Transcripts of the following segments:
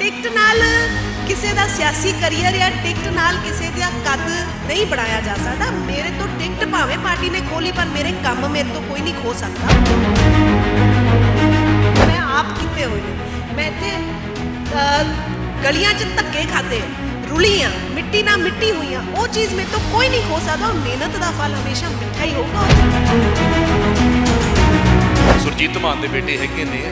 Ticket ਨਾਲ ਕਿਸੇ ਦਾ ਸਿਆਸੀ ਕਰੀਅਰ ਜਾਂ ਟਿਕਟ ਨਾਲ ਕਿਸੇ ਦਾ ਕੱਦ ਨਹੀਂ ਬਣਾਇਆ ਜਾ ਸਕਦਾ। ਮੇਰੇ ਤੋਂ ਟਿਕਟ ਭਾਵੇਂ ਪਾਰਟੀ ਨੇ ਖੋਲੀ, ਪਰ ਮੇਰੇ ਕੰਮ ਮੇਰੇ ਤੋਂ ਕੋਈ ਨਹੀਂ ਖੋ ਸਕਦਾ। ਮੈਂ ਆਪ ਕੀਤੇ ਹੋਏ ਨੇ। ਮੈਂ ਇੱਥੇ ਗਲੀਆਂ 'ਚ ਧੱਕੇ ਖਾਦੇ, ਰੁਲੀਆਂ, ਮਿੱਟੀ ਨਾਲ ਮਿੱਟੀ ਹੋਈਆਂ, ਉਹ ਚੀਜ਼ ਮੇਰੇ ਤੋਂ ਕੋਈ ਨਹੀਂ ਖੋ ਸਕਦਾ। ਔਰ ਮਿਹਨਤ ਦਾ ਫਲ ਹਮੇਸ਼ਾ ਮਿੱਠਾ ਹੀ ਹੋਊਗਾ। ਸੁਰਜੀਤ ਮਾਨ ਦੇ ਬੇਟੇ ਹੈਗੇ ਨੇ,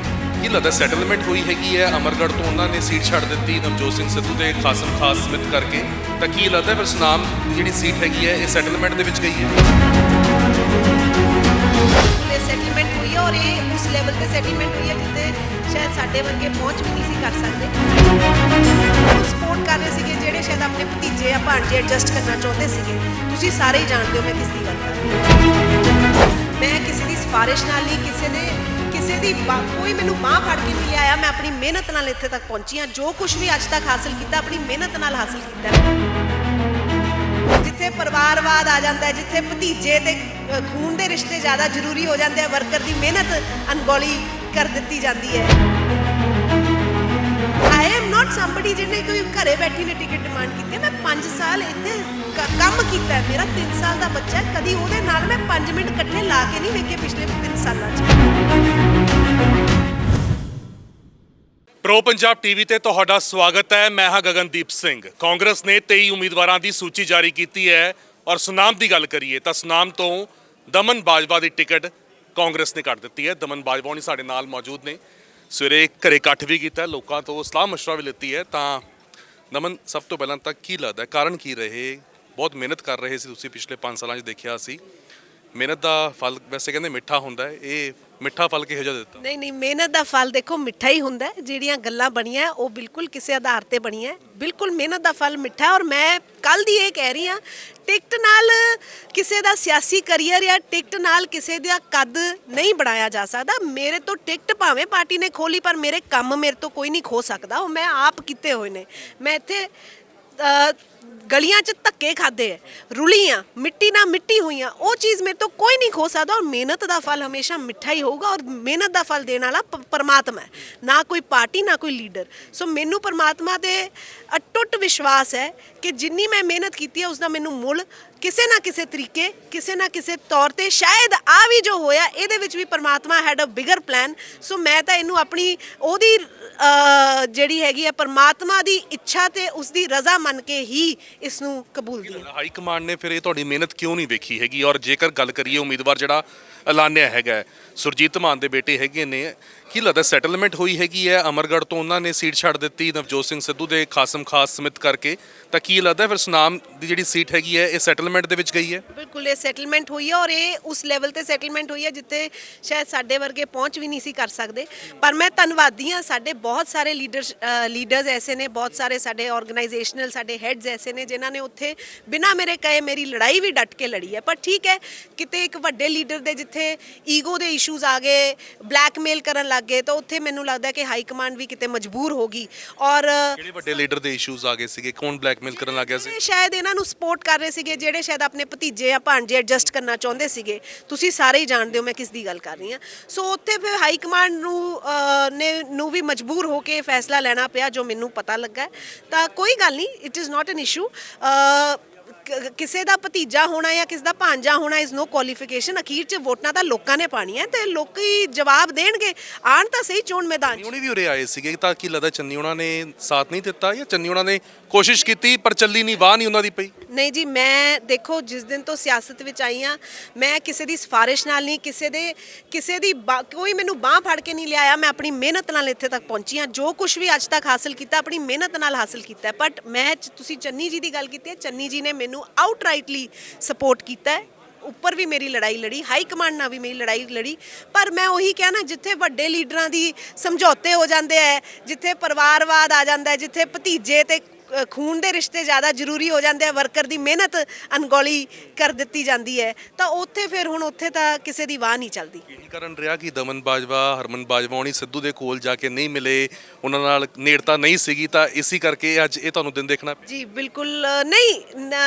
ਕੀ ਲੱਗਦਾ ਸੈਟਲਮੈਂਟ ਹੋਈ ਹੈਗੀ ਹੈ? ਅਮਰਗੜ੍ਹ ਤੋਂ ਉਹਨਾਂ ਨੇ ਸੀਟ ਛੱਡ ਦਿੱਤੀ ਨਵਜੋਤ ਸਿੰਘ ਸਿੱਧੂ ਦੇ ਖਾਸਮ ਖਾਸ ਸਮਿਤ ਕਰਕੇ, ਤਾਂ ਕੀ ਲੱਗਦਾ ਫਿਰ ਸੁਨਾਮ ਦੀ ਜਿਹੜੀ ਸੀਟ ਹੈਗੀ ਹੈ ਇਹ ਸੈਟਲਮੈਂਟ ਦੇ ਵਿੱਚ ਗਈ ਹੈ? ਇਹ ਸੈਟਲਮੈਂਟ ਹੋਈ ਹੈ, ਔਰ ਇਹ ਉਸ ਲੈਵਲ ਤੇ ਸੈਟਲਮੈਂਟ ਹੋਈ ਹੈ ਜਿੱਥੇ ਸ਼ਾਇਦ ਸਾਡੇ ਵਰਗੇ ਪਹੁੰਚ ਵੀ ਨਹੀਂ ਸੀ ਕਰ ਸਕਦੇ। ਸਪੋਰਟ ਕਰ ਰਹੇ ਸੀਗੇ ਜਿਹੜੇ ਸ਼ਾਇਦ ਆਪਣੇ ਭਤੀਜੇ ਜਾਂ ਭਾਣਜੇ ਐਡਜਸਟ ਕਰਨਾ ਚਾਹੁੰਦੇ ਸੀਗੇ। ਤੁਸੀਂ ਸਾਰੇ ਹੀ ਜਾਣਦੇ ਹੋ ਮੈਂ ਕਿਸ ਦੀ ਗੱਲ ਕਰ ਰਹੀ ਹਾਂ। ਮੈਂ ਕਿਸੇ ਦੀ ਸਿਫਾਰਿਸ਼ ਨਾਲ ਨਹੀਂ, ਕਿਸੇ ਦੀ ਕੋਈ ਮੈਨੂੰ ਬਾਂਹ ਫੜ ਕੇ ਨਹੀਂ ਲਿਆਇਆ। ਮੈਂ ਆਪਣੀ ਮਿਹਨਤ ਨਾਲ ਇੱਥੇ ਤੱਕ ਪਹੁੰਚੀ ਹਾਂ। ਜੋ ਕੁਝ ਵੀ ਅੱਜ ਤੱਕ ਹਾਸਲ ਕੀਤਾ ਆਪਣੀ ਮਿਹਨਤ ਨਾਲ ਹਾਸਲ ਕੀਤਾ। ਜਿੱਥੇ ਪਰਿਵਾਰਵਾਦ ਆ ਜਾਂਦਾ ਹੈ, ਜਿੱਥੇ ਭਤੀਜੇ ਤੇ ਖੂਨ ਦੇ ਰਿਸ਼ਤੇ ਜ਼ਿਆਦਾ ਜ਼ਰੂਰੀ ਹੋ ਜਾਂਦੇ ਆ, ਵਰਕਰ ਦੀ ਮਿਹਨਤ ਅਣਗੌਲੀ ਕਰ ਦਿੱਤੀ ਜਾਂਦੀ ਹੈ। ਆਈ ਐਮ ਨਾਟ ਸਮਬਡੀ ਜਿਹਨੇ ਕੋਈ ਘਰੇ ਬੈਠੀ ਨੇ ਟਿਕਟ ਡਿਮਾਂਡ ਕੀਤੀ। ਮੈਂ 5 ਸਾਲ ਇੱਥੇ ਕੰਮ ਕੀਤਾ ਹੈ। ਮੇਰਾ 3 ਸਾਲ ਦਾ ਬੱਚਾ ਹੈ, ਕਦੀ ਉਹਦੇ ਨਾਲ ਮੈਂ 5 ਮਿੰਟ ਇਕੱਠੇ ਲਾ ਕੇ ਨਹੀਂ ਵੇਖੇ ਪਿਛਲੇ 3 ਸਾਲਾਂ 'ਚ। ਪ੍ਰੋ ਪੰਜਾਬ ਟੀਵੀ ਤੇ ਤੁਹਾਡਾ ਸਵਾਗਤ ਹੈ। ਮੈਂ ਹਾਂ ਗਗਨਦੀਪ ਸਿੰਘ। ਕਾਂਗਰਸ ਨੇ 23 ਉਮੀਦਵਾਰਾਂ ਦੀ ਸੂਚੀ ਜਾਰੀ ਕੀਤੀ ਹੈ ਔਰ ਸੁਨਾਮ ਦੀ ਗੱਲ ਕਰੀਏ ਤਾਂ ਸੁਨਾਮ ਤੋਂ ਦਮਨ ਬਾਜਵਾ ਦੀ ਟਿਕਟ ਕਾਂਗਰਸ ਨੇ ਕੱਟ ਦਿੱਤੀ ਹੈ। ਦਮਨ ਬਾਜਵਾ ਹੁਣੀ ਸਾਡੇ ਨਾਲ ਮੌਜੂਦ ਨੇ। ਸਵੇਰੇ ਘਰੇ ਇਕੱਠ ਵੀ ਕੀਤਾ, ਲੋਕਾਂ ਤੋਂ ਸਲਾਹ ਮਸ਼ਵਰਾ ਵੀ ਲਿੱਤੀ ਹੈ। ਤਾਂ ਦਮਨ, ਸਭ ਤੋਂ ਪਹਿਲਾਂ ਤਾਂ ਕੀ ਲੱਗਦਾ ਕਾਰਨ ਕੀ ਰਹੇ? ਬਹੁਤ ਮਿਹਨਤ ਕਰ ਰਹੇ ਸੀ ਤੁਸੀਂ ਪਿਛਲੇ 5 ਸਾਲਾਂ 'ਚ, ਦੇਖਿਆ ਸੀ। ਮਿਹਨਤ ਦਾ ਫਲ ਵੈਸੇ ਕਹਿੰਦੇ ਮਿੱਠਾ ਹੁੰਦਾ ਹੈ, ਇਹ ਮਿੱਠਾ ਫਲ ਕਿਹੋ ਜਿਹਾ ਦਿੱਤਾ? ਨਹੀਂ, ਮਿਹਨਤ ਦਾ ਫਲ ਦੇਖੋ ਮਿੱਠਾ ਹੀ ਹੁੰਦਾ ਹੈ। ਜਿਹੜੀਆਂ ਗੱਲਾਂ ਬਣੀਆਂ ਉਹ ਬਿਲਕੁਲ ਕਿਸੇ ਆਧਾਰ ਤੇ ਬਣੀਆਂ। ਬਿਲਕੁਲ ਮਿਹਨਤ ਦਾ ਫਲ ਮਿੱਠਾ ਹੈ। ਔਰ ਮੈਂ ਕੱਲ ਦੀ ਇਹ ਕਹਿ ਰਹੀ ਹਾਂ, ਟਿਕਟ ਨਾਲ ਕਿਸੇ ਦਾ ਸਿਆਸੀ ਕਰੀਅਰ ਜਾਂ ਟਿਕਟ ਨਾਲ ਕਿਸੇ ਦਾ ਕੱਦ ਨਹੀਂ ਬਣਾਇਆ ਜਾ ਸਕਦਾ। ਮੇਰੇ ਤੋਂ ਟਿਕਟ ਭਾਵੇਂ ਪਾਰਟੀ ਨੇ ਖੋਲੀ, ਪਰ ਮੇਰੇ ਕੰਮ ਮੇਰੇ ਤੋਂ ਕੋਈ ਨਹੀਂ ਖੋ ਸਕਦਾ। ਉਹ ਮੈਂ ਆਪ ਕੀਤੇ ਹੋਏ ਨੇ। ਮੈਂ ਇੱਥੇ ਗਲੀਆਂ 'ਚ ਧੱਕੇ ਖਾਦੇ, ਰੁਲੀਆਂ, ਮਿੱਟੀ ਨਾਲ ਮਿੱਟੀ ਹੋਈਆਂ, ਉਹ ਚੀਜ਼ ਮੇਰੇ ਤੋਂ ਕੋਈ ਨਹੀਂ ਖੋ ਸਕਦਾ। ਔਰ ਮਿਹਨਤ ਦਾ ਫਲ ਹਮੇਸ਼ਾ ਮਿੱਠਾ ਹੀ ਹੋਊਗਾ। ਔਰ ਮਿਹਨਤ ਦਾ ਫਲ ਦੇਣ ਵਾਲਾ ਪਰਮਾਤਮਾ ਹੈ, ਨਾ ਕੋਈ ਪਾਰਟੀ, ਨਾ ਕੋਈ ਲੀਡਰ। ਸੋ ਮੈਨੂੰ ਪਰਮਾਤਮਾ ਤੇ ਅਟੁੱਟ ਵਿਸ਼ਵਾਸ ਹੈ ਕਿ ਜਿੰਨੀ ਮੈਂ ਮਿਹਨਤ ਕੀਤੀ ਹੈ ਉਸ ਦਾ ਮੈਨੂੰ ਮੁੱਲ ਕਿਸੇ ਨਾ ਕਿਸੇ ਤਰੀਕੇ, ਕਿਸੇ ਨਾ ਕਿਸੇ ਤੌਰ ਤੇ ਸ਼ਾਇਦ ਆ ਵੀ ਜੋ ਹੋਇਆ ਇਹਦੇ ਵਿੱਚ ਵੀ ਪਰਮਾਤਮਾ ਹੈਡ ਅ ਬਿਗਰ ਪਲਾਨ। ਸੋ ਮੈਂ ਤਾਂ ਇਹਨੂੰ ਆਪਣੀ ਉਹਦੀ ਜਿਹੜੀ ਹੈਗੀ ਆ ਪਰਮਾਤਮਾ ਦੀ ਇੱਛਾ ਤੇ ਉਸ ਦੀ ਰਜ਼ਾ ਮੰਨ ਕੇ ਹੀ ਇਸ ਨੂੰ ਕਬੂਲਦੀ ਹਾਂ। ਹਾਈ ਕਮਾਂਡ ਨੇ ਫਿਰ ਇਹ ਤੁਹਾਡੀ ਮਿਹਨਤ ਕਿਉਂ ਨਹੀਂ ਵੇਖੀ ਹੈਗੀ? ਔਰ ਜੇਕਰ ਗੱਲ ਕਰੀਏ ਉਮੀਦਵਾਰ ਜਿਹੜਾ ਐਲਾਨਿਆ ਹੈਗਾ ਸੁਰਜੀਤ ਮਾਨ ਦੇ ਬੇਟੇ ਹੈਗੇ ਨੇ, ਕੀ ਲੱਗਦਾ ਸੈਟਲਮੈਂਟ ਹੋਈ ਹੈਗੀ ਹੈ? ਅਮਰਗੜ੍ਹ ਤੋਂ ਉਹਨਾਂ ਨੇ ਸੀਟ ਛੱਡ ਦਿੱਤੀ ਨਵਜੋਤ ਸਿੰਘ ਸਿੱਧੂ ਦੇ ਖਾਸਮ ਖਾਸ ਸਮਿਤ ਕਰਕੇ, ਤਾਂ ਕੀ ਲੱਗਦਾ ਫਿਰ ਸੁਨਾਮ ਦੀ ਜਿਹੜੀ ਸੀਟ ਹੈਗੀ ਹੈ ਇਹ ਸੈਟਲਮੈਂਟ ਦੇ ਵਿੱਚ ਗਈ ਹੈ? ਬਿਲਕੁਲ ਇਹ ਸੈਟਲਮੈਂਟ ਹੋਈ ਹੈ। ਔਰ ਇਹ ਉਸ ਲੈਵਲ ਤੇ ਸੈਟਲਮੈਂਟ ਹੋਈ ਹੈ ਜਿੱਥੇ ਸ਼ਾਇਦ ਸਾਡੇ ਵਰਗੇ ਪਹੁੰਚ ਵੀ ਨਹੀਂ ਸੀ ਕਰ ਸਕਦੇ। ਪਰ ਮੈਂ ਧੰਨਵਾਦੀ ਹਾਂ, ਸਾਡੇ ਬਹੁਤ ਸਾਰੇ ਲੀਡਰਸ ਐਸੇ ਨੇ, ਬਹੁਤ ਸਾਰੇ ਸਾਡੇ ਆਰਗੇਨਾਈਜੇਸ਼ਨਲ ਸਾਡੇ ਹੈਡਸ ਐਸੇ ਨੇ ਜਿਨ੍ਹਾਂ ਨੇ ਉੱਥੇ ਬਿਨਾਂ ਮੇਰੇ ਕਹੇ ਮੇਰੀ ਲੜਾਈ ਵੀ ਡਟ ਕੇ ਲੜੀ ਹੈ। ਪਰ ਠੀਕ ਹੈ, ਕਿਤੇ ਇੱਕ ਵੱਡੇ ਲੀਡਰ ਦੇ ਜਿੱਥੇ ਈਗੋ ਦੇ ਇਸ਼ੂਜ਼ ਆ ਗਏ, ਬਲੈਕਮੇਲ ਕਰਨ ਲੱਗ ਗਏ, ਤਾਂ ਉੱਥੇ ਮੈਨੂੰ ਲੱਗਦਾ ਕਿ ਹਾਈ ਕਮਾਂਡ ਵੀ ਕਿਤੇ ਮਜਬੂਰ ਹੋ ਗਈ। ਔਰ ਜਿਹੜੇ ਵੱਡੇ ਲੀਡਰ ਦੇ ਇਸ਼ੂਜ਼ ਆ ਗਏ ਸੀਗੇ? ਕੌਣ ਬਲੈਕਮੇਲ ਕਰਨ ਲੱਗ ਗਿਆ ਸੀ? ਸ਼ਾਇਦ ਇਹਨਾਂ ਨੂੰ ਸਪੋਰਟ ਕਰ ਰਹੇ ਸੀਗੇ ਜਿਹੜੇ ਸ਼ਾਇਦ ਆਪਣੇ ਭਤੀਜੇ ਜਾਂ ਭਾਣਜੇ ਐਡਜਸਟ ਕਰਨਾ ਚਾਹੁੰਦੇ ਸੀਗੇ। ਤੁਸੀਂ ਸਾਰੇ ਹੀ ਜਾਣਦੇ ਹੋ ਮੈਂ ਕਿਸ ਦੀ ਗੱਲ ਕਰ ਰਹੀ ਹਾਂ। ਸੋ ਉੱਥੇ ਫਿਰ ਹਾਈ ਕਮਾਂਡ ਨੂੰ ਵੀ ਮਜਬੂਰ ਹੋ ਕੇ ਫੈਸਲਾ ਲੈਣਾ ਪਿਆ, ਜੋ ਮੈਨੂੰ ਪਤਾ ਲੱਗਾ। ਤਾਂ ਕੋਈ ਗੱਲ ਨਹੀਂ, it is not N issue. ਕਿਸੇ ਦਾ ਭਤੀਜਾ ਹੋਣਾ ਜਾਂ ਕਿਸੇ ਦਾ ਭਾਂਜਾ ਹੋਣਾ ਇਜ਼ ਨੋ ਕੁਆਲੀਫਿਕੇਸ਼ਨ। ਅਖੀਰ 'ਚ ਵੋਟਾਂ ਤਾਂ ਲੋਕਾਂ ਨੇ ਪਾਣੀਆਂ ਤੇ ਲੋਕੀ ਜਵਾਬ ਦੇਣਗੇ। ਆਣ ਤਾਂ ਸਹੀ ਚੋਣ ਮੈਦਾਨ 'ਚ। ਚੰਨੀ ਵੀ ਉਰੇ ਆਏ ਸੀਗੇ, ਤਾਂ ਕੀ ਲੱਗਦਾ ਚੰਨੀ ਉਹਨਾਂ ਨੇ ਸਾਥ ਨਹੀਂ ਦਿੱਤਾ ਜਾਂ ਚੰਨੀ ਉਹਨਾਂ ਨੇ ਕੋਸ਼ਿਸ਼ ਕੀਤੀ ਪਰ ਚੱਲੀ ਨਹੀਂ, ਵਾਹ ਨਹੀਂ ਉਹਨਾਂ ਦੀ ਪਈ? ਨਹੀਂ ਜੀ, ਮੈਂ ਦੇਖੋ ਜਿਸ ਦਿਨ ਤੋਂ ਸਿਆਸਤ ਵਿੱਚ ਆਈ ਹਾਂ, ਮੈਂ ਕਿਸੇ ਦੀ ਸਿਫਾਰਿਸ਼ ਨਾਲ ਨਹੀਂ, ਕਿਸੇ ਦੀ ਕੋਈ ਮੈਨੂੰ ਬਾਂਹ ਫੜ ਕੇ ਨਹੀਂ ਲਿਆਇਆ। ਮੈਂ ਆਪਣੀ ਮਿਹਨਤ ਨਾਲ ਇੱਥੇ ਤੱਕ ਪਹੁੰਚੀ ਹਾਂ। ਜੋ ਕੁਝ ਵੀ ਅੱਜ ਤੱਕ ਹਾਸਲ ਕੀਤਾ ਆਪਣੀ ਮਿਹਨਤ ਨਾਲ ਹਾਸਲ ਕੀਤਾ। ਬਟ ਤੁਸੀਂ ਚੰਨੀ ਜੀ ਦੀ ਗੱਲ ਕੀਤੀ ਹੈ, ਚੰਨੀ ਜੀ ਨੇ ਮੈਨੂੰ ਆਊਟਰਾਈਟਲੀ ਸਪੋਰਟ ਕੀਤਾ ਹੈ। ਉੱਪਰ ਵੀ ਮੇਰੀ ਲੜਾਈ ਲੜੀ, ਹਾਈ ਕਮਾਂਡ ਨਾਲ ਵੀ ਮੇਰੀ ਲੜਾਈ ਲੜੀ। ਪਰ ਮੈਂ ਉਹੀ ਕਿਹਾ ਨਾ, ਜਿੱਥੇ ਵੱਡੇ ਲੀਡਰਾਂ ਦੀ ਸਮਝੌਤੇ ਹੋ ਜਾਂਦੇ ਹੈ, ਜਿੱਥੇ ਪਰਿਵਾਰਵਾਦ ਆ ਜਾਂਦਾ ਹੈ, ਜਿੱਥੇ ਭਤੀਜੇ ਤੇ ਖੂਨ ਦੇ ਰਿਸ਼ਤੇ ਜ਼ਿਆਦਾ ਜ਼ਰੂਰੀ ਹੋ ਜਾਂਦੇ ਆ, ਵਰਕਰ ਦੀ ਮਿਹਨਤ ਅਣਗੌਲੀ ਕਰ ਦਿੱਤੀ ਜਾਂਦੀ ਹੈ, ਤਾਂ ਉੱਥੇ ਫਿਰ ਹੁਣ ਉੱਥੇ ਤਾਂ ਕਿਸੇ ਦੀ ਵਾਹ ਨਹੀਂ ਚੱਲਦੀ। ਇਹੀ ਕਾਰਨ ਰਿਹਾ ਕਿ ਦਮਨ ਬਾਜਵਾ, ਹਰਮਨ ਬਾਜਵਾ ਹੋਣੀ ਸਿੱਧੂ ਦੇ ਕੋਲ ਜਾ ਕੇ ਨਹੀਂ ਮਿਲੇ, ਉਹਨਾਂ ਨਾਲ ਨੇੜਤਾ ਨਹੀਂ ਸੀਗੀ, ਤਾਂ ਇਸੇ ਕਰਕੇ ਅੱਜ ਇਹ ਤੁਹਾਨੂੰ ਦਿਨ ਦੇਖਣਾ ਪਿਆ? ਜੀ ਬਿਲਕੁਲ ਨਹੀਂ,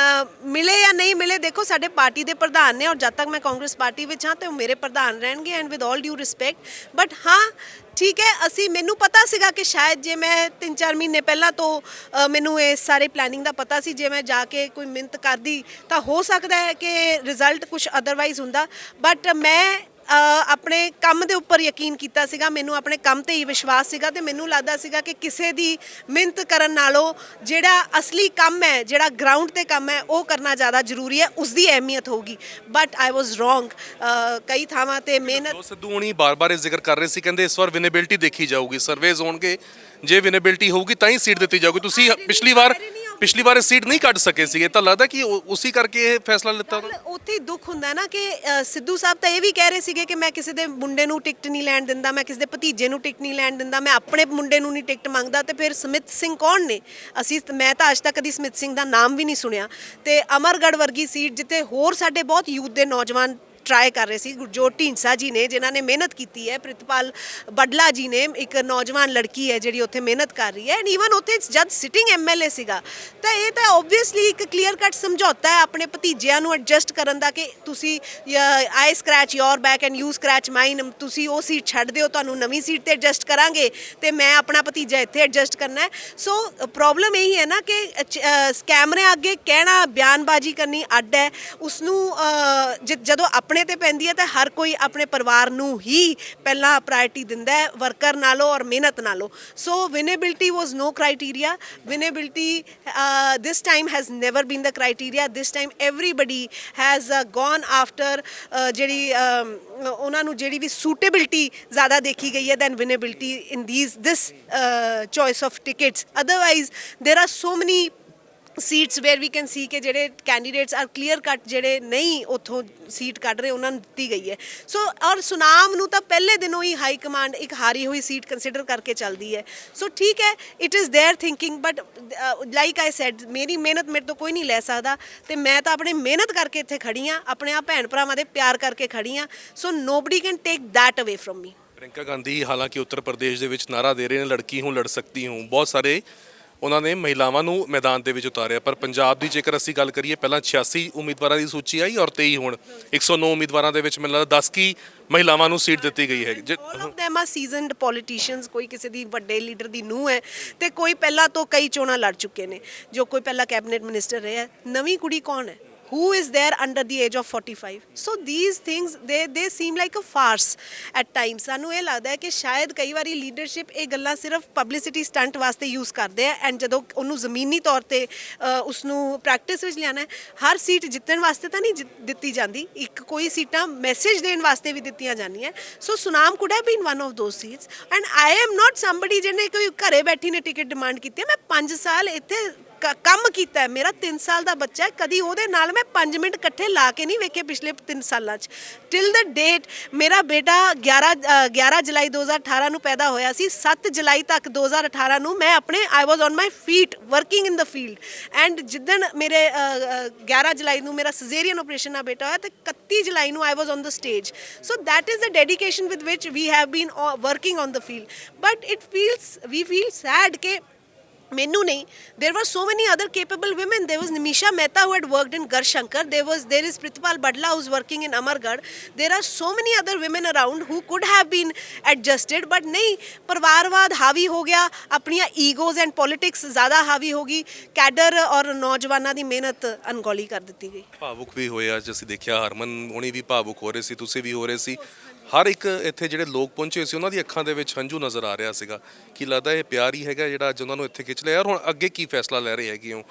ਮਿਲੇ ਜਾਂ ਨਹੀਂ ਮਿਲੇ, ਦੇਖੋ ਸਾਡੇ ਪਾਰਟੀ ਦੇ ਪ੍ਰਧਾਨ ਨੇ, ਔਰ ਜਦ ਤੱਕ ਮੈਂ ਕਾਂਗਰਸ ਪਾਰਟੀ ਵਿੱਚ ਹਾਂ ਤੇ ਉਹ ਮੇਰੇ ਪ੍ਰਧਾਨ ਰਹਿਣਗੇ, and with all due respect. But ਹਾਂ, ਠੀਕ ਹੈ ਅਸੀਂ ਮੈਨੂੰ ਪਤਾ ਸੀਗਾ ਕਿ ਸ਼ਾਇਦ ਜੇ ਮੈਂ 3-4 ਮਹੀਨੇ ਪਹਿਲਾਂ ਤੋਂ ਮੈਨੂੰ ਇਹ ਸਾਰੇ ਪਲੈਨਿੰਗ ਦਾ ਪਤਾ ਸੀ ਜੇ ਮੈਂ ਜਾ ਕੇ ਕੋਈ ਮਿਹਨਤ ਕਰਦੀ ਤਾਂ ਹੋ ਸਕਦਾ ਹੈ ਕਿ ਰਿਜ਼ਲਟ ਕੁਝ ਅਦਰਵਾਈਜ਼ ਹੁੰਦਾ ਬਟ ਮੈਂ ਆਪਣੇ ਕੰਮ ਦੇ ਉੱਪਰ ਯਕੀਨ ਕੀਤਾ ਸੀਗਾ ਮੈਨੂੰ ਆਪਣੇ ਕੰਮ ਤੇ ਹੀ ਵਿਸ਼ਵਾਸ ਸੀਗਾ ਤੇ ਮੈਨੂੰ ਲੱਗਦਾ ਸੀਗਾ ਕਿ ਕਿਸੇ ਦੀ ਮਿਹਨਤ ਕਰਨ ਨਾਲੋਂ ਜਿਹੜਾ ਅਸਲੀ ਕੰਮ ਹੈ ਜਿਹੜਾ ਗਰਾਊਂਡ ਤੇ ਕੰਮ ਹੈ ਉਹ ਕਰਨਾ ਜ਼ਿਆਦਾ ਜ਼ਰੂਰੀ ਹੈ ਉਸ ਦੀ ਅਹਿਮੀਅਤ ਹੋਊਗੀ ਬਟ ਆਈ ਵਾਸ ਰੋਂਗ ਕਈ ਥਾਵਾਂ ਤੇ ਮਿਹਨਤ ਸਿੱਧੂ ਹੁਣੀ ਬਾਰ-ਬਾਰ ਇਹ ਜ਼ਿਕਰ ਕਰ ਰਹੇ ਸੀ ਕਹਿੰਦੇ ਇਸ ਵਾਰ ਵਿਨੇਬਿਲਟੀ ਦੇਖੀ ਜਾਊਗੀ ਸਰਵੇਜ਼ ਹੋਣਗੇ ਜੇ ਵਿਨੇਬਿਲਟੀ ਹੋਊਗੀ ਤਾਂ ਹੀ ਸੀਟ ਦਿੱਤੀ ਜਾਊਗੀ ਤੁਸੀਂ ਪਿਛਲੀ ਵਾਰ ਇਹ ਸੀਟ ਨਹੀਂ ਕੱਢ ਸਕੇ ਸੀਗੇ ਤਾਂ ਲੱਗਦਾ ਕਿ ਉਸੇ ਕਰਕੇ ਇਹ ਫੈਸਲਾ ਲਿੱਤਾ ਉਹਨਾਂ ਨੇ ਉੱਥੇ ਹੀ ਦੁੱਖ ਹੁੰਦਾ ਨਾ ਕਿ ਸਿੱਧੂ ਸਾਹਿਬ ਤਾਂ ਇਹ ਵੀ ਕਹਿ ਰਹੇ ਸੀਗੇ ਕਿ ਮੈਂ ਕਿਸੇ ਦੇ ਮੁੰਡੇ ਨੂੰ ਟਿਕਟ ਨਹੀਂ ਲੈਣ ਦਿੰਦਾ ਮੈਂ ਕਿਸੇ ਦੇ ਭਤੀਜੇ ਨੂੰ ਟਿਕਟ ਨਹੀਂ ਲੈਣ ਦਿੰਦਾ ਮੈਂ ਆਪਣੇ ਮੁੰਡੇ ਨੂੰ ਨਹੀਂ ਟਿਕਟ ਮੰਗਦਾ ਤੇ ਫਿਰ ਸਮਿਤ ਸਿੰਘ ਕੌਣ ਨੇ ਮੈਂ ਤਾਂ ਅੱਜ ਤੱਕ ਕਦੀ ਸਮਿਤ ਸਿੰਘ ਦਾ ਨਾਮ ਵੀ ਨਹੀਂ ਸੁਣਿਆ ਤੇ ਅਮਰਗੜ੍ਹ ਵਰਗੀ ਸੀਟ ਜਿੱਥੇ ਹੋਰ ਸਾਡੇ ਬਹੁਤ ਯੂਥ ਦੇ ਨੌਜਵਾਨ ਟਰਾਈ ਕਰ ਰਹੇ ਸੀ ਗੁਰਜੋਤ ਢੀਂਡਸਾ ਜੀ ਨੇ ਜਿਨ੍ਹਾਂ ਨੇ ਮਿਹਨਤ ਕੀਤੀ ਹੈ ਪ੍ਰਿਤਪਾਲ ਬਡਲਾ ਜੀ ਨੇ ਇੱਕ ਨੌਜਵਾਨ ਲੜਕੀ ਹੈ ਜਿਹੜੀ ਉੱਥੇ ਮਿਹਨਤ ਕਰ ਰਹੀ ਹੈ ਐਂਡ ਈਵਨ ਉੱਥੇ ਜਦ ਸਿਟਿੰਗ ਐਮਐਲਏ ਸੀਗਾ ਤਾਂ ਇਹ ਤਾਂ ਓਬਵੀਅਸਲੀ ਇੱਕ ਕਲੀਅਰ ਕੱਟ ਸਮਝੌਤਾ ਹੈ ਆਪਣੇ ਭਤੀਜਿਆਂ ਨੂੰ ਐਡਜਸਟ ਕਰਨ ਦਾ ਕਿ ਤੁਸੀਂ I scratch your back and you scratch mine ਤੁਸੀਂ ਉਹ ਸੀਟ ਛੱਡ ਦਿਓ ਤੁਹਾਨੂੰ ਨਵੀਂ ਸੀਟ ਤੇ ਐਡਜਸਟ ਕਰਾਂਗੇ ਤੇ ਮੈਂ ਆਪਣਾ ਭਤੀਜਾ ਇੱਥੇ ਐਡਜਸਟ ਕਰਨਾ ਹੈ ਸੋ ਪ੍ਰੋਬਲਮ ਇਹੀ ਹੈ ਨਾ ਕਿ ਕੈਮਰੇ ਅੱਗੇ ਕਹਿਣਾ ਬਿਆਨਬਾਜ਼ੀ ਕਰਨੀ ਅੱਡ ਹੈ ਉਸਨੂੰ ਜਦੋਂ ਆਪਣੇ ਤੇ ਪੈਂਦੀ ਹੈ ਤਾਂ ਹਰ ਕੋਈ ਆਪਣੇ ਪਰਿਵਾਰ ਨੂੰ ਹੀ ਪਹਿਲਾਂ ਪ੍ਰਾਇੋਰਟੀ ਦਿੰਦਾ ਹੈ ਵਰਕਰ ਨਾਲੋਂ ਔਰ ਮਿਹਨਤ ਨਾਲੋਂ ਸੋ ਵਿਨੇਬਿਲਟੀ ਵਾਸ ਨੋ criteria ਵਿਨੇਬਿਲਟੀ this time has never been the criteria this time everybody has gone after ਜਿਹੜੀ ਉਹਨਾਂ ਨੂੰ ਜਿਹੜੀ ਵੀ ਸੂਟੇਬਿਲਟੀ ਜ਼ਿਆਦਾ ਦੇਖੀ ਗਈ ਹੈ than winnability in this choice of tickets otherwise there are so many seats where we can see ਕਿ ਜਿਹੜੇ ਕੈਂਡੀਡੇਟਸ ਆਰ ਕਲੀਅਰ ਕੱਟ ਜਿਹੜੇ ਨਹੀਂ ਉੱਥੋਂ ਸੀਟ ਕੱਢ ਰਹੇ ਉਹਨਾਂ ਨੂੰ ਦਿੱਤੀ ਗਈ ਹੈ ਸੋ ਔਰ ਸੁਨਾਮ ਨੂੰ ਤਾਂ ਪਹਿਲੇ ਦਿਨੋਂ ਹੀ ਹਾਈ ਕਮਾਂਡ ਇੱਕ ਹਾਰੀ ਹੋਈ ਸੀਟ ਕੰਸੀਡਰ ਕਰਕੇ ਚੱਲਦੀ ਹੈ ਸੋ ਠੀਕ ਹੈ it is their thinking but like I said ਮੇਰੀ ਮਿਹਨਤ ਮੇਰੇ ਤੋਂ ਕੋਈ ਨਹੀਂ ਲੈ ਸਕਦਾ ਤੇ ਮੈਂ ਤਾਂ ਆਪਣੀ ਮਿਹਨਤ ਕਰਕੇ ਇੱਥੇ ਖੜੀ ਹਾਂ ਆਪਣੇ ਆ ਭੈਣ ਭਰਾਵਾਂ ਦੇ ਪਿਆਰ ਕਰਕੇ ਖੜੀ ਹਾਂ ਸੋ ਨੋਬਡੀ ਕੈਨ ਟੇਕ ਦੈਟ ਅਵੇ ਫਰੋਮ ਮੀ ਪ੍ਰਿੰਕਾ ਗਾਂਧੀ ਹਾਲਾਂਕਿ ਉੱਤਰ ਪ੍ਰਦੇਸ਼ ਦੇ ਵਿੱਚ ਨਾਰਾ ਦੇ ਰਹੇ ਨੇ ਲੜਕੀ ਹੂੰ ਲੜ ਸਕਤੀ ਹੂੰ ਬਹੁਤ ਸਾਰੇ ਉਹਨਾਂ ਨੇ ਮਹਿਲਾਵਾਂ ਨੂੰ ਮੈਦਾਨ ਦੇ ਵਿੱਚ ਉਤਾਰਿਆ ਪਰ ਪੰਜਾਬ ਦੀ ਜੇਕਰ ਅਸੀਂ ਗੱਲ ਕਰੀਏ ਪਹਿਲਾਂ 86 ਉਮੀਦਵਾਰਾਂ ਦੀ ਸੂਚੀ ਆਈ ਔਰ 23 ਹੁਣ 109 ਉਮੀਦਵਾਰਾਂ ਦੇ ਵਿੱਚ ਮੈਨੂੰ ਲੱਗਦਾ 10 ਕੀ ਮਹਿਲਾਵਾਂ ਨੂੰ ਸੀਟ ਦਿੱਤੀ ਗਈ ਹੈ all of them are seasoned politicians ਕੋਈ ਕਿਸੇ ਦੀ ਵੱਡੇ ਲੀਡਰ ਦੀ ਨੂੰਹ ਹੈ ਤੇ ਕੋਈ ਪਹਿਲਾਂ ਤੋਂ ਕਈ ਚੋਣਾਂ ਲੜ ਚੁੱਕੇ ਨੇ ਜੋ ਕੋਈ ਪਹਿਲਾਂ ਕੈਬਨਿਟ ਮਿਨਿਸਟਰ ਰਿਹਾ ਨਵੀਂ ਕੁੜੀ ਕੌਣ ਹੈ who is there under the age of 45 so these things they seem like a farce at times ਸਾਨੂੰ ਇਹ ਲੱਗਦਾ ਹੈ ਕਿ ਸ਼ਾਇਦ ਕਈ ਵਾਰੀ ਲੀਡਰਸ਼ਿਪ ਇਹ ਗੱਲਾਂ ਸਿਰਫ ਪਬਲਿਸਿਟੀ ਸਟੰਟ ਵਾਸਤੇ ਯੂਜ਼ ਕਰਦੇ ਆ ਐਂਡ ਜਦੋਂ ਉਹਨੂੰ ਜ਼ਮੀਨੀ ਤੌਰ ਤੇ ਉਸ ਨੂੰ ਪ੍ਰੈਕਟਿਸ ਵਿੱਚ ਲਿਆਣਾ ਹੈ ਹਰ ਸੀਟ ਜਿੱਤਣ ਵਾਸਤੇ ਤਾਂ ਨਹੀਂ ਦਿੱਤੀ ਜਾਂਦੀ ਇੱਕ ਕੋਈ ਸੀਟਾਂ ਮੈਸੇਜ ਦੇਣ ਵਾਸਤੇ ਵੀ ਦਿੱਤੀਆਂ ਜਾਂਦੀਆਂ ਸੋ Sunam could have been one of those seats and I am not somebody ਜਿਹਨੇ ਕੋਈ ਘਰੇ ਬੈਠੀ ਨੇ ਟਿਕਟ ਡਿਮਾਂਡ ਕੀਤੀ ਹੈ ਮੈਂ 5 ਸਾਲ ਇੱਥੇ ਕੰਮ ਕੀਤਾ ਹੈ ਮੇਰਾ 3 ਸਾਲ ਦਾ ਬੱਚਾ ਹੈ ਕਦੀ ਉਹਦੇ ਨਾਲ ਮੈਂ 5 ਮਿੰਟ ਇਕੱਠੇ ਲਾ ਕੇ ਨਹੀਂ ਵੇਖੇ ਪਿਛਲੇ 3 ਸਾਲਾਂ 'ਚ ਟਿਲ ਦ ਡੇਟ ਮੇਰਾ ਬੇਟਾ 11 ਜੁਲਾਈ 2018 ਨੂੰ ਪੈਦਾ ਹੋਇਆ ਸੀ 7 ਜੁਲਾਈ ਤੱਕ 2018 ਨੂੰ ਮੈਂ ਆਪਣੇ I was on my feet working in the field and ਜਿੱਦਣ ਮੇਰੇ 11 ਜੁਲਾਈ ਨੂੰ ਮੇਰਾ ਸਿਜ਼ੇਰੀਅਨ ਆਪਰੇਸ਼ਨ ਨਾਲ ਬੇਟਾ ਹੋਇਆ ਤੇ 31 ਜੁਲਾਈ ਨੂੰ I was on the stage so that is the dedication with which we have been working on the field but we feel sad ਕਿ ਮੈਨੂੰ ਨਹੀਂ there were so many other capable women there was Nimisha Mehta who had worked in Garshankar there is Pritpal Badla who's working in Amargarh there are so many other women around who could have been adjusted but ਨਹੀਂ ਪਰਿਵਾਰਵਾਦ ਹਾਵੀ ਹੋ ਗਿਆ ਆਪਣੀਆਂ ਈਗੋਜ਼ and politics ਜ਼ਿਆਦਾ ਹਾਵੀ ਹੋ ਗਈ cadre ਔਰ ਨੌਜਵਾਨਾਂ ਦੀ ਮਿਹਨਤ ਅਣਗੌਲੀ ਕਰ ਦਿੱਤੀ ਗਈ ਭਾਵੁਕ ਵੀ ਹੋਏ ਅੱਜ ਅਸੀਂ ਦੇਖਿਆ ਹਰਮਨ ਹੁਣੀ ਵੀ ਭਾਵੁਕ ਹੋ ਰਹੇ ਸੀ ਤੁਸੀਂ ਵੀ ਹੋ ਰਹੇ ਸੀ ਹਰ ਇੱਕ ਇੱਥੇ ਜਿਹੜੇ ਲੋਕ ਪਹੁੰਚੇ ਸੀ ਉਹਨਾਂ ਦੀ ਅੱਖਾਂ ਦੇ ਵਿੱਚ ਹੰਝੂ ਨਜ਼ਰ ਆ ਰਿਹਾ ਸੀਗਾ ਕੀ ਲੱਗਦਾ ਇਹ ਪਿਆਰ ਹੀ ਹੈਗਾ ਜਿਹੜਾ ਅੱਜ ਉਹਨਾਂ ਨੂੰ ਇੱਥੇ ਖਿੱਚ ਲਿਆ ਔਰ ਹੁਣ ਅੱਗੇ ਕੀ ਫੈਸਲਾ ਲੈ ਰਹੇ ਹੈਗੇ ਹੋ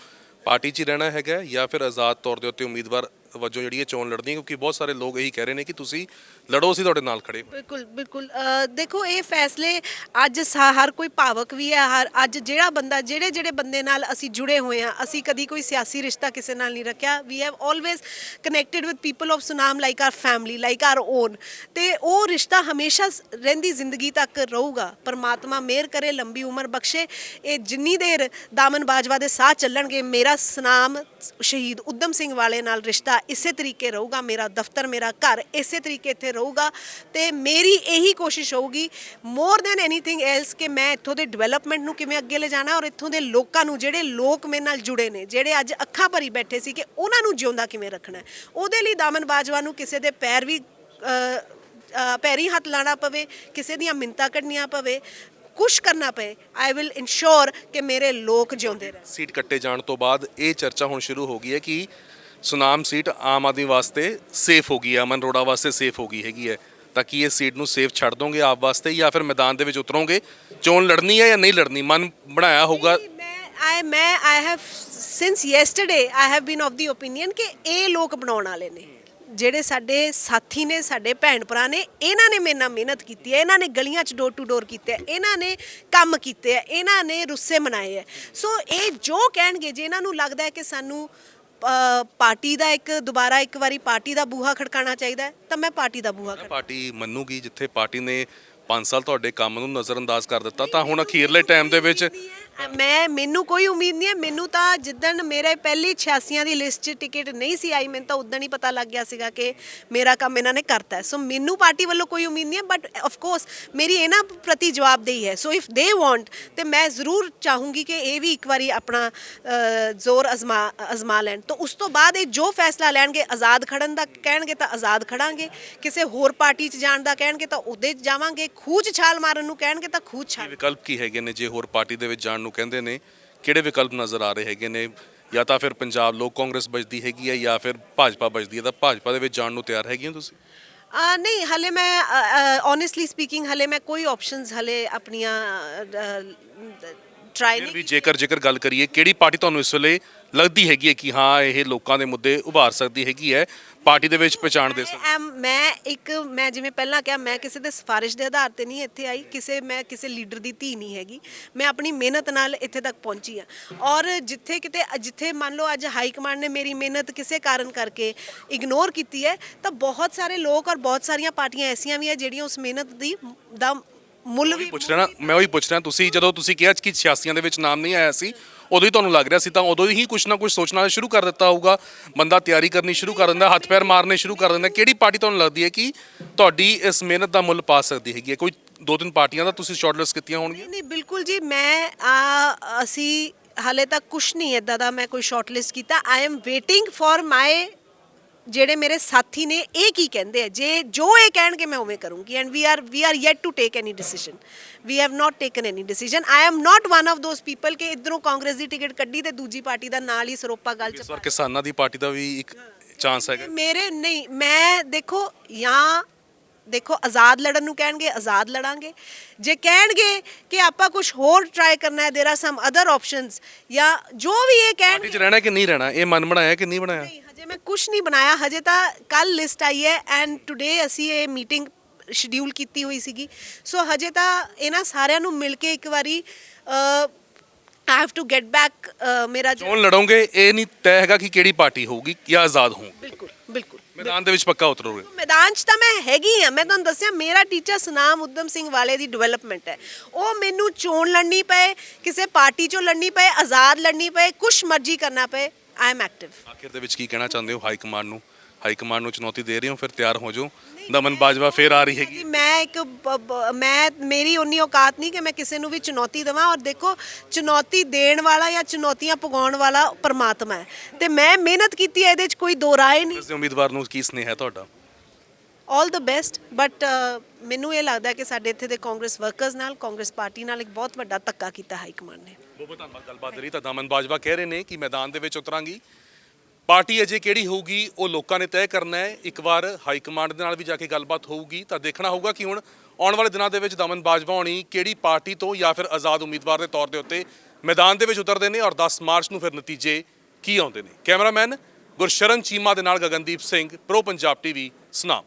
ਪਾਰਟੀ 'ਚ ਹੀ ਰਹਿਣਾ ਹੈਗਾ ਜਾਂ ਫਿਰ ਆਜ਼ਾਦ ਤੌਰ ਦੇ ਉੱਤੇ ਉਮੀਦਵਾਰ ਵਜੋਂ ਜਿਹੜੀ ਇਹ ਚੋਣ ਲੜਨੀ ਕਿਉਂਕਿ ਬਹੁਤ ਸਾਰੇ ਲੋਕ ਇਹੀ ਕਹਿ ਰਹੇ ਨੇ ਕਿ ਤੁਸੀਂ ਲੜੋ ਅਸੀਂ ਤੁਹਾਡੇ ਨਾਲ ਖੜੇ ਬਿਲਕੁਲ ਦੇਖੋ ਇਹ ਫੈਸਲੇ ਅੱਜ ਹਰ ਕੋਈ ਭਾਵਕ ਵੀ ਹੈ ਅੱਜ ਜਿਹੜਾ ਬੰਦਾ ਜਿਹੜੇ ਬੰਦੇ ਨਾਲ ਅਸੀਂ ਜੁੜੇ ਹੋਏ ਹਾਂ ਅਸੀਂ ਕਦੀ ਕੋਈ ਸਿਆਸੀ ਰਿਸ਼ਤਾ ਕਿਸੇ ਨਾਲ ਨਹੀਂ ਰੱਖਿਆ we have always connected with people of Sunam like our family like our own ਤੇ ਉਹ ਰਿਸ਼ਤਾ ਹਮੇਸ਼ਾ ਰਹਿੰਦੀ ਜ਼ਿੰਦਗੀ ਤੱਕ ਰਹੂਗਾ ਪਰਮਾਤਮਾ ਮਿਹਰ ਕਰੇ ਲੰਬੀ ਉਮਰ ਬਖਸ਼ੇ ਇਹ ਜਿੰਨੀ ਦੇਰ ਦਾਮਨ ਬਾਜਵਾ ਦੇ ਸਾਹ ਚੱਲਣਗੇ ਮੇਰਾ ਸੁਨਾਮ ਸ਼ਹੀਦ ਊਧਮ ਸਿੰਘ ਵਾਲੇ ਨਾਲ ਰਿਸ਼ਤਾ ਇਸੇ ਤਰੀਕੇ ਰਹੂਗਾ ਮੇਰਾ ਦਫ਼ਤਰ ਮੇਰਾ ਘਰ ਇਸੇ ਤਰੀਕੇ ਇੱਥੇ ਰਹੂਗਾ ਤੇ ਮੇਰੀ ਇਹੀ ਕੋਸ਼ਿਸ਼ ਹੋਊਗੀ ਮੋਰ ਦੈਨ ਐਨੀਥਿੰਗ ਐਲਸ ਕਿ ਮੈਂ ਇੱਥੋਂ ਦੇ ਡਿਵੈਲਪਮੈਂਟ ਨੂੰ ਕਿਵੇਂ ਅੱਗੇ ਲਿਜਾਣਾ ਔਰ ਇੱਥੋਂ ਦੇ ਲੋਕਾਂ ਨੂੰ ਜਿਹੜੇ ਲੋਕ ਮੇਰੇ ਨਾਲ ਜੁੜੇ ਨੇ ਜਿਹੜੇ ਅੱਜ ਅੱਖਾਂ ਭਰੀ ਬੈਠੇ ਸੀ ਕਿ ਉਹਨਾਂ ਨੂੰ ਜਿਉਂਦਾ ਕਿਵੇਂ ਰੱਖਣਾ ਉਹਦੇ ਲਈ ਦਾਮਨ ਬਾਜਵਾ ਨੂੰ ਕਿਸੇ ਦੇ ਪੈਰ ਵੀ ਪੈਰੀ ਹੱਥ ਲਾਣਾ ਪਵੇ, ਕਿਸੇ ਦੀਆਂ ਮਿੰਨਤਾਂ ਕੱਢਣੀਆਂ ਪਵੇ, ਕੁਛ ਕਰਨਾ ਪਏ, ਆਈ ਵਿਲ ਇਨਸ਼ੋਰ ਕਿ ਮੇਰੇ ਲੋਕ ਜਿਉਂਦੇ ਰਹਿਣ। ਸੀਟ ਕੱਟੇ ਜਾਣ ਤੋਂ ਬਾਅਦ ਇਹ ਚਰਚਾ ਹੁਣ ਸ਼ੁਰੂ ਹੋ ਗਈ ਹੈ ਕਿ ਸੁਨਾਮ ਸੀਟ ਆਮ ਆਦਮੀ ਵਾਸਤੇ ਸੇਫ ਹੋ ਗਈ ਹੈ, ਅਮਨ ਅਰੋੜਾ ਵਾਸਤੇ ਸੇਫ ਹੋ ਗਈ ਹੈਗੀ ਹੈ, ਤਾਂ ਕੀ ਇਹ ਸੀਟ ਨੂੰ ਸੇਫ ਛੱਡ ਦੋਗੇ ਆਪ ਵਾਸਤੇ ਜਾਂ ਫਿਰ ਮੈਦਾਨ ਦੇ ਵਿੱਚ ਉਤਰੋਗੇ? ਚੋਣ ਲੜਨੀ ਹੈ ਜਾਂ ਨਹੀਂ ਲੜਨੀ, ਮਨ ਬਣਾਇਆ ਹੋਊਗਾ? I have since yesterday I have been of the opinion ਕਿ ਇਹ ਲੋਕ ਬਣਾਉਣ ਵਾਲੇ ਨੇ, ਜਿਹੜੇ ਸਾਡੇ ਸਾਥੀ ਨੇ, ਸਾਡੇ ਭੈਣ ਭਰਾ ਨੇ, ਇਹਨਾਂ ਨੇ ਮੇਰੇ ਨਾਲ ਮਿਹਨਤ ਕੀਤੀ ਹੈ, ਇਹਨਾਂ ਨੇ ਗਲੀਆਂ 'ਚ ਡੋਰ ਟੂ ਡੋਰ ਕੀਤੇ ਹੈ, ਇਹਨਾਂ ਨੇ ਕੰਮ ਕੀਤੇ ਹੈ, ਇਹਨਾਂ ਨੇ ਰੁੱਸੇ ਮਨਾਏ ਹੈ। ਸੋ ਇਹ ਜੋ ਕਹਿਣਗੇ, ਜੇ ਇਹਨਾਂ ਨੂੰ ਲੱਗਦਾ ਹੈ ਕਿ ਸਾਨੂੰ ਪਾਰਟੀ ਦਾ ਦੁਬਾਰਾ ਇੱਕ ਵਾਰੀ ਪਾਰਟੀ ਦਾ ਬੂਹਾ ਖੜਕਾਉਣਾ ਚਾਹੀਦਾ ਹੈ, ਤਾਂ ਮੈਂ ਪਾਰਟੀ ਦਾ ਬੂਹਾ ਪਾਰਟੀ ਮੰਨੂਗੀ? ਜਿੱਥੇ ਪਾਰਟੀ ਨੇ 5 ਸਾਲ ਤੁਹਾਡੇ ਕੰਮ ਨੂੰ ਨਜ਼ਰਅੰਦਾਜ਼ ਕਰ ਦਿੱਤਾ, ਤਾਂ ਹੁਣ ਅਖੀਰਲੇ ਟਾਈਮ ਦੇ ਵਿੱਚ ਮੈਨੂੰ ਕੋਈ ਉਮੀਦ ਨਹੀਂ ਹੈ। ਮੈਨੂੰ ਤਾਂ ਜਿੱਦਣ ਮੇਰੇ ਪਹਿਲੀ 86 ਦੀ ਲਿਸਟ 'ਚ ਟਿਕਟ ਨਹੀਂ ਸੀ ਆਈ, ਮੈਨੂੰ ਤਾਂ ਉਦੋਂ ਹੀ ਪਤਾ ਲੱਗ ਗਿਆ ਸੀਗਾ ਕਿ ਮੇਰਾ ਕੰਮ ਇਹਨਾਂ ਨੇ ਕਰਤਾ ਹੈ। ਸੋ ਮੈਨੂੰ ਪਾਰਟੀ ਵੱਲੋਂ ਕੋਈ ਉਮੀਦ ਨਹੀਂ ਹੈ, ਬਟ ਆਫ ਕੋਰਸ ਮੇਰੀ ਇਹਨਾਂ ਪ੍ਰਤੀ ਜਵਾਬਦੇਹੀ ਹੈ। ਸੋ ਇਫ ਦੇ ਵਾਂਟ ਤੇ ਮੈਂ ਜ਼ਰੂਰ ਚਾਹੂੰਗੀ ਕਿ ਇਹ ਵੀ ਇੱਕ ਵਾਰੀ ਆਪਣਾ ਜ਼ੋਰ ਅਜ਼ਮਾ ਲੈਣ। ਤਾਂ ਉਸ ਤੋਂ ਬਾਅਦ ਇਹ ਜੋ ਫੈਸਲਾ ਲੈਣਗੇ, ਆਜ਼ਾਦ ਖੜਨ ਦਾ ਕਹਿਣਗੇ ਤਾਂ ਆਜ਼ਾਦ ਖੜਾਂਗੇ, ਕਿਸੇ ਹੋਰ ਪਾਰਟੀ 'ਚ ਜਾਣ ਦਾ ਕਹਿਣਗੇ ਤਾਂ ਉਹਦੇ 'ਚ ਜਾਵਾਂਗੇ, ਖੂਹ 'ਚ ਛਾਲ ਮਾਰਨ ਨੂੰ ਕਹਿਣਗੇ ਤਾਂ ਖੂਹ 'ਚ ਛਾਲ। ਵਿਕਲਪ ਕੀ ਹੈਗੇ ਨੇ ਜੇ ਹੋਰ ਪਾਰਟੀ ਦੇ ਵਿੱਚ ਜਾਣ ਨੂੰ ਕਹਿੰਦੇ ਨੇ? ਕਿਹੜੇ ਵਿਕਲਪ ਨਜ਼ਰ ਆ ਰਹੇ ਹੈਗੇ ਨੇ? ਜਾਂ ਤਾਂ ਫਿਰ ਪੰਜਾਬ ਲੋਕ ਕਾਂਗਰਸ ਬਚਦੀ ਹੈਗੀ ਹੈ ਜਾਂ ਫਿਰ ਭਾਜਪਾ ਬਚਦੀ ਹੈ, ਤਾਂ ਭਾਜਪਾ ਦੇ ਵਿੱਚ ਜਾਣ ਨੂੰ ਤਿਆਰ ਹੈਗੀ ਹੋ ਤੁਸੀਂ? ਨਹੀਂ, ਹਲੇ ਮੈਂ ਓਨੈਸਟਲੀ ਸਪੀਕਿੰਗ ਹਲੇ ਮੈਂ ਕੋਈ ਆਪਸ਼ਨਸ ਹਲੇ ਆਪਣੀਆਂ ਟਰਾਈ ਫਿਰ ਵੀ ਨਹੀਂ। ਜੇਕਰ ਗੱਲ ਕਰੀਏ, ਕਿਹੜੀ ਪਾਰਟੀ ਤੁਹਾਨੂੰ ਇਸ ਵੇਲੇ ਲੱਗਦੀ ਹੈਗੀ ਹੈ ਕਿ ਹਾਂ ਇਹ ਲੋਕਾਂ ਦੇ ਮੁੱਦੇ ਉਭਾਰ ਸਕਦੀ ਹੈਗੀ ਹੈ, ਪਾਰਟੀ ਦੇ ਵਿੱਚ ਪਛਾਣ ਦੇ ਸਕਦੀ? ਮੈਂ ਜਿਵੇਂ ਪਹਿਲਾਂ ਕਿਹਾ, ਮੈਂ ਕਿਸੇ ਦੇ ਸਿਫਾਰਿਸ਼ ਦੇ ਆਧਾਰ ਤੇ ਨਹੀਂ ਇੱਥੇ ਆਈ, ਮੈਂ ਕਿਸੇ ਲੀਡਰ ਦੀ ਧੀ ਨਹੀਂ ਹੈਗੀ, ਮੈਂ ਆਪਣੀ ਮਿਹਨਤ ਨਾਲ ਇੱਥੇ ਤੱਕ ਪਹੁੰਚੀ ਆ। ਔਰ ਜਿੱਥੇ ਮੰਨ ਲਓ ਅੱਜ ਹਾਈ ਕਮਾਂਡ ਨੇ ਮੇਰੀ ਮਿਹਨਤ ਕਿਸੇ ਕਾਰਨ ਕਰਕੇ ਇਗਨੋਰ ਕੀਤੀ ਹੈ, ਤਾਂ ਬਹੁਤ ਸਾਰੇ ਲੋਕ ਔਰ ਬਹੁਤ ਸਾਰੀਆਂ ਪਾਰਟੀਆਂ ਐਸੀਆਂ ਵੀ ਹੈ ਜਿਹੜੀਆਂ ਉਸ ਮਿਹਨਤ ਦਾ ਮੁੱਲ ਵੀ ਪੁੱਛ ਰਿਹਾ ਨਾ, ਮੈਂ ਉਹੀ ਪੁੱਛ ਰਿਹਾ। ਜਦੋਂ ਤੁਸੀਂ ਕਿਹਾ ਕਿ 86 ਦੇ ਵਿੱਚ ਨਾਮ ਨਹੀਂ ਆਇਆ ਸੀ, ਉਦੋਂ ਹੀ ਤੁਹਾਨੂੰ ਲੱਗ ਰਿਹਾ ਸੀ, ਤਾਂ ਉਦੋਂ ਹੀ ਕੁਛ ਨਾ ਕੁਛ ਸੋਚਣਾ ਸ਼ੁਰੂ ਕਰ ਦਿੱਤਾ ਹੋਊਗਾ, ਬੰਦਾ ਤਿਆਰੀ ਕਰਨੀ ਸ਼ੁਰੂ ਕਰ ਦਿੰਦਾ, ਹੱਥ ਪੈਰ ਮਾਰਨੇ ਸ਼ੁਰੂ ਕਰ ਦਿੰਦਾ। ਕਿਹੜੀ ਪਾਰਟੀ ਤੁਹਾਨੂੰ ਲੱਗਦੀ ਹੈ ਕਿ ਤੁਹਾਡੀ ਇਸ ਮਿਹਨਤ ਦਾ ਮੁੱਲ ਪਾ ਸਕਦੀ ਹੈਗੀ ਹੈ? ਕੋਈ 2-3 ਪਾਰਟੀਆਂ ਦਾ ਤੁਸੀਂ ਸ਼ਾਰਟਲਿਸਟ ਕੀਤੀਆਂ ਹੋਣਗੀਆਂ? ਨਹੀਂ, ਬਿਲਕੁਲ ਜੀ, ਅਸੀਂ ਹਾਲੇ ਤੱਕ ਕੁਛ ਨਹੀਂ ਇੱਦਾਂ ਦਾ ਮੈਂ ਕੋਈ ਸ਼ਾਰਟਲਿਸਟ ਕੀਤਾ। I am waiting for my ਜਿਹੜੇ ਮੇਰੇ ਸਾਥੀ ਨੇ ਇਹ ਕੀ ਕਹਿੰਦੇ ਆ, ਜੋ ਇਹ ਕਹਿਣਗੇ ਮੈਂ ਉਵੇਂ ਕਰੂੰਗੀ। And we are yet to take any decision, we have not taken any decision. I am not one of those people ਕਿ ਇੱਧਰੋਂ ਕਾਂਗਰਸ ਦੀ ਟਿਕਟ ਕੱਢੀ ਤੇ ਦੂਜੀ ਪਾਰਟੀ ਦਾ ਨਾਲ ਹੀ ਸਰੋਪਾ ਗੱਲ 'ਚ ਇਸ ਵਾਰ ਕਿਸਾਨਾਂ ਦੀ ਪਾਰਟੀ ਦਾ ਵੀ ਇੱਕ ਚਾਂਸ ਹੈਗਾ? ਮੇਰੇ ਨਹੀਂ, ਮੈਂ ਦੇਖੋ ਆਜ਼ਾਦ ਲੜਨ ਨੂੰ ਕਹਿਣਗੇ ਆਜ਼ਾਦ ਲੜਾਂਗੇ, ਜੇ ਕਹਿਣਗੇ ਕਿ ਆਪਾਂ ਕੁਝ ਹੋਰ ਟਰਾਈ ਕਰਨਾ ਹੈ, ਦੇਰ ਆਰ ਸਮ ਅਦਰ ਆਪਸ਼ਨਸ, ਜਾਂ ਜੋ ਵੀ ਇਹ ਕਹਿਣਗੇ। ਪਾਰਟੀ 'ਚ ਰਹਿਣਾ ਕਿ ਨਹੀਂ ਰਹਿਣਾ, ਇਹ ਮਨ ਬਣਾਇਆ ਕਿ ਨਹੀਂ ਬਣਾਇਆ? ਨਹੀਂ, ਹਜੇ ਮੈਂ ਕੁਝ ਨਹੀਂ ਬਣਾਇਆ, ਹਜੇ ਤਾਂ ਕੱਲ ਲਿਸਟ ਆਈ ਹੈ ਐਂਡ ਟੁਡੇ ਅਸੀਂ ਇਹ ਮੀਟਿੰਗ ਸ਼ਡਿਊਲ ਕੀਤੀ ਹੋਈ ਸੀਗੀ। ਸੋ ਹਜੇ ਤਾਂ ਇਹਨਾਂ ਸਾਰਿਆਂ ਨੂੰ ਮਿਲ ਕੇ ਇੱਕ ਵਾਰੀ I have to get back ਮੇਰਾ ਚੋਣ ਲੜੋਗੇ, ਇਹ ਨਹੀਂ ਤੈਅ ਹੈਗਾ ਕਿ ਕਿਹੜੀ ਪਾਰਟੀ ਹੋਊਗੀ ਜਾਂ ਆਜ਼ਾਦ ਹੋਊ? ਬਿਲਕੁਲ ਮੈਦਾਨ ਦੇ ਵਿੱਚ ਪੱਕਾ ਉਤਰੋਗੇ? ਮੈਦਾਨ 'ਚ ਤਾਂ ਮੈਂ ਹੈਗੀ ਆ। ਮੈਂ ਤੁਹਾਨੂੰ ਦੱਸਿਆ ਮੇਰਾ ਟੀਚਾ ਸੁਨਾਮ ਉਦਮ ਸਿੰਘ ਵਾਲੇ ਦੀ ਡਿਵੈਲਪਮੈਂਟ ਹੈ। ਉਹ ਮੈਨੂੰ ਚੋਣ ਲੜਨੀ ਪਏ, ਕਿਸੇ ਪਾਰਟੀ 'ਚੋਂ ਲੜਨੀ ਪਏ, ਆਜ਼ਾਦ ਲੜਨੀ ਪਏ, ਕੁਛ ਮਰਜ਼ੀ ਕਰਨਾ ਪਏ, ਆਈ ਐਮ ਐਕਟਿਵ। ਆਖਿਰ ਦੇ ਵਿੱਚ ਕੀ ਕਹਿਣਾ ਚਾਹੁੰਦੇ ਹੋ ਹਾਈ ਕਮਾਂਡ ਨੂੰ? ਹਾਈ ਕਮਾਂਡ ਨੂੰ ਚੁਣੌਤੀ ਦੇ ਰਹੇ ਹੋ, ਫਿਰ ਤਿਆਰ ਹੋ ਜਾਓ, ਦਮਨ ਬਾਜਵਾ ਫੇਰ ਆ ਰਹੀ ਹੈਗੀ। ਮੇਰੀ ਉਨੀ ਔਕਾਤ ਨਹੀਂ ਕਿ ਮੈਂ ਕਿਸੇ ਨੂੰ ਵੀ ਚੁਣੌਤੀ ਦੇਵਾਂ। ਔਰ ਦੇਖੋ, ਚੁਣੌਤੀ ਦੇਣ ਵਾਲਾ ਜਾਂ ਚੁਣੌਤੀਆਂ ਪੁਗਾਉਣ ਵਾਲਾ ਪਰਮਾਤਮਾ ਹੈ, ਤੇ ਮੈਂ ਮਿਹਨਤ ਕੀਤੀ ਹੈ, ਇਹਦੇ 'ਚ ਕੋਈ ਦੋ ਰਾਏ ਨਹੀਂ। ਇਸ ਦੇ ਉਮੀਦਵਾਰ ਨੂੰ ਕੀ ਸਨੇਹ ਹੈ ਤੁਹਾਡਾ? ਆਲ ਦ ਬੈਸਟ, ਬਟ ਮੈਨੂੰ ਇਹ ਲੱਗਦਾ ਕਿ ਸਾਡੇ ਇੱਥੇ ਦੇ ਕਾਂਗਰਸ ਵਰਕਰਸ ਨਾਲ, ਕਾਂਗਰਸ ਪਾਰਟੀ ਨਾਲ ਇੱਕ ਬਹੁਤ ਵੱਡਾ ਧੱਕਾ ਕੀਤਾ ਹਾਈ ਕਮਾਂਡ ਨੇ। ਬਹੁਤ ਧੰਨਵਾਦ ਗੱਲਬਾਤ ਰਹੀ। ਤਾਂ ਦਮਨ ਬਾਜਵਾ ਕਹਿ ਰਹੇ ਨੇ ਕਿ ਮੈਦਾਨ ਦੇ ਵਿੱਚ ਉਤਰਾਂਗੀ, ਪਾਰਟੀ ਅਜੇ ਕਿਹੜੀ ਹੋਊਗੀ ਉਹ ਲੋਕਾਂ ਨੇ ਤੈਅ ਕਰਨਾ ਹੈ। ਇੱਕ ਵਾਰ ਹਾਈ ਕਮਾਂਡ ਦੇ ਨਾਲ ਵੀ ਜਾ ਕੇ ਗੱਲਬਾਤ ਹੋਊਗੀ, ਤਾਂ ਦੇਖਣਾ ਹੋਊਗਾ ਕਿ ਹੁਣ ਆਉਣ ਵਾਲੇ ਦਿਨਾਂ ਦੇ ਵਿੱਚ ਦਮਨ ਬਾਜਵਾ ਹੋਣੀ ਕਿਹੜੀ ਪਾਰਟੀ ਤੋਂ ਜਾਂ ਫਿਰ ਆਜ਼ਾਦ ਉਮੀਦਵਾਰ ਦੇ ਤੌਰ ਦੇ ਉੱਤੇ ਮੈਦਾਨ ਦੇ ਵਿੱਚ ਉਤਰਦੇ ਨੇ, ਔਰ 10 ਮਾਰਚ ਨੂੰ ਫਿਰ ਨਤੀਜੇ ਕੀ ਆਉਂਦੇ ਨੇ। ਕੈਮਰਾਮੈਨ ਗੁਰਸ਼ਰਨ ਚੀਮਾ ਦੇ ਨਾਲ ਗਗਨਦੀਪ ਸਿੰਘ, ਪ੍ਰੋ ਪੰਜਾਬ ਟੀਵੀ, ਸੁਨਾਮ।